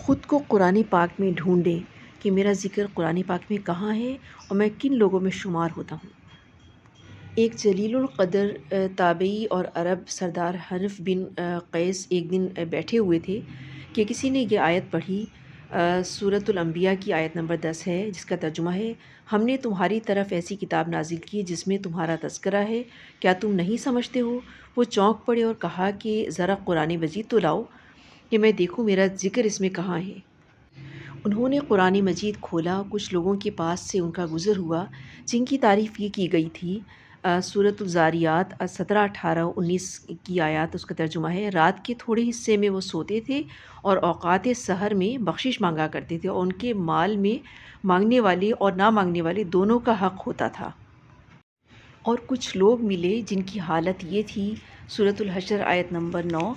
خود کو قرآن پاک میں ڈھونڈیں کہ میرا ذکر قرآن پاک میں کہاں ہے اور میں کن لوگوں میں شمار ہوتا ہوں۔ ایک جلیل القدر تابعی اور عرب سردار حنف بن قیس ایک دن بیٹھے ہوئے تھے کہ کسی نے یہ آیت پڑھی، سورۃ الانبیاء کی آیت نمبر 10 ہے، جس کا ترجمہ ہے: ہم نے تمہاری طرف ایسی کتاب نازل کی جس میں تمہارا تذکرہ ہے، کیا تم نہیں سمجھتے ہو؟ وہ چونک پڑے اور کہا کہ ذرا قرآن مجید تو لاؤ کہ میں دیکھوں میرا ذکر اس میں کہاں ہے۔ انہوں نے قرآن مجید کھولا، کچھ لوگوں کے پاس سے ان کا گزر ہوا جن کی تعریف یہ کی گئی تھی۔ سورۃ الذاریات 17، 18، 19 کی آیات، اس کا ترجمہ ہے: رات کے تھوڑے حصے میں وہ سوتے تھے اور اوقات سحر میں بخشش مانگا کرتے تھے، اور ان کے مال میں مانگنے والے اور نہ مانگنے والے دونوں کا حق ہوتا تھا۔ اور کچھ لوگ ملے جن کی حالت یہ تھی، سورۃ الحشر آیت نمبر 9،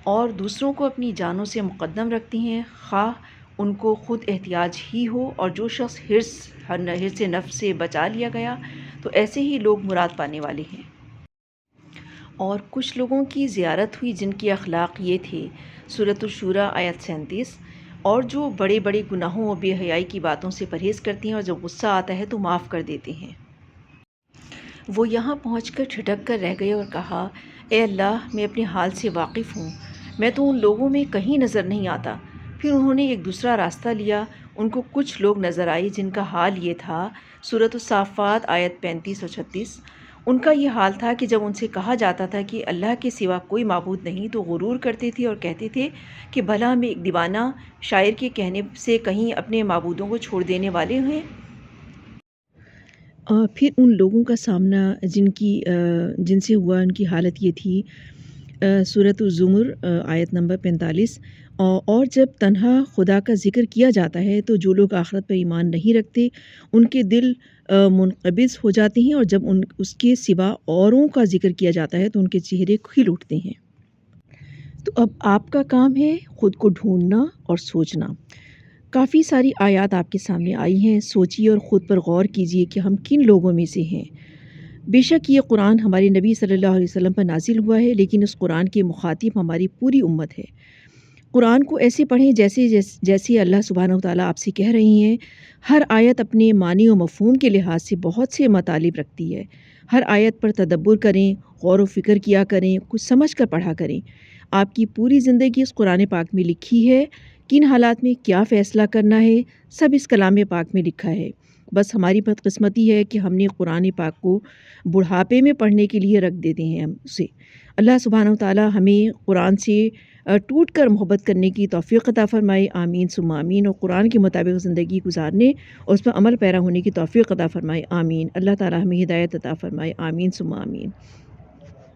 اور دوسروں کو اپنی جانوں سے مقدم رکھتی ہیں، خواہ ان کو خود احتیاج ہی ہو، اور جو شخص حرص نفس سے بچا لیا گیا تو ایسے ہی لوگ مراد پانے والے ہیں۔ اور کچھ لوگوں کی زیارت ہوئی جن کے اخلاق یہ تھے، سورۃ الشورى آیت 37، اور جو بڑے بڑے گناہوں اور بے حیائی کی باتوں سے پرہیز کرتے ہیں اور جب غصہ آتا ہے تو معاف کر دیتے ہیں۔ وہ یہاں پہنچ کر ٹھٹک کر رہ گئے اور کہا: اے اللہ، میں اپنے حال سے واقف ہوں، میں تو ان لوگوں میں کہیں نظر نہیں آتا۔ پھر انہوں نے ایک دوسرا راستہ لیا، ان کو کچھ لوگ نظر آئے جن کا حال یہ تھا، سورۃ الصافات آیت 35 اور 36۔ ان کا یہ حال تھا کہ جب ان سے کہا جاتا تھا کہ اللہ کے سوا کوئی معبود نہیں تو غرور کرتے تھے اور کہتے تھے کہ بھلا ہم ایک دیوانہ شاعر کے کہنے سے کہیں اپنے معبودوں کو چھوڑ دینے والے ہیں۔ پھر ان لوگوں کا سامنا جن سے ہوا، ان کی حالت یہ تھی، سورۃ الزمر آیت نمبر 45، اور جب تنہا خدا کا ذکر کیا جاتا ہے تو جو لوگ آخرت پر ایمان نہیں رکھتے ان کے دل منقبض ہو جاتے ہیں، اور جب اس کے سوا اوروں کا ذکر کیا جاتا ہے تو ان کے چہرے کھل اٹھتے ہیں۔ تو اب آپ کا کام ہے خود کو ڈھونڈنا اور سوچنا۔ کافی ساری آیات آپ کے سامنے آئی ہیں، سوچیے اور خود پر غور کیجیے کہ ہم کن لوگوں میں سے ہیں۔ بے شک یہ قرآن ہمارے نبی صلی اللہ علیہ وسلم پر نازل ہوا ہے، لیکن اس قرآن کے مخاطب ہماری پوری امت ہے۔ قرآن کو ایسے پڑھیں جیسے اللہ سبحانہ وتعالیٰ آپ سے کہہ رہی ہیں۔ ہر آیت اپنے معنی و مفہوم کے لحاظ سے بہت سے مطالب رکھتی ہے۔ ہر آیت پر تدبر کریں، غور و فکر کیا کریں، کچھ سمجھ کر پڑھا کریں۔ آپ کی پوری زندگی اس قرآن پاک میں لکھی ہے، کن حالات میں کیا فیصلہ کرنا ہے، سب اس کلام پاک میں لکھا ہے۔ بس ہماری بدقسمتی ہے کہ ہم نے قرآن پاک کو بڑھاپے میں پڑھنے کے لیے رکھ دیتے ہیں اسے۔ اللہ سبحانہ وتعالیٰ ہمیں قرآن سے ٹوٹ کر محبت کرنے کی توفیق عطا فرمائے، آمین ثم آمین، اور قرآن کے مطابق زندگی گزارنے اور اس پر عمل پیرا ہونے کی توفیق عطا فرمائے، آمین۔ اللہ تعالیٰ ہمیں ہدایت عطا فرمائے، آمین ثم آمین۔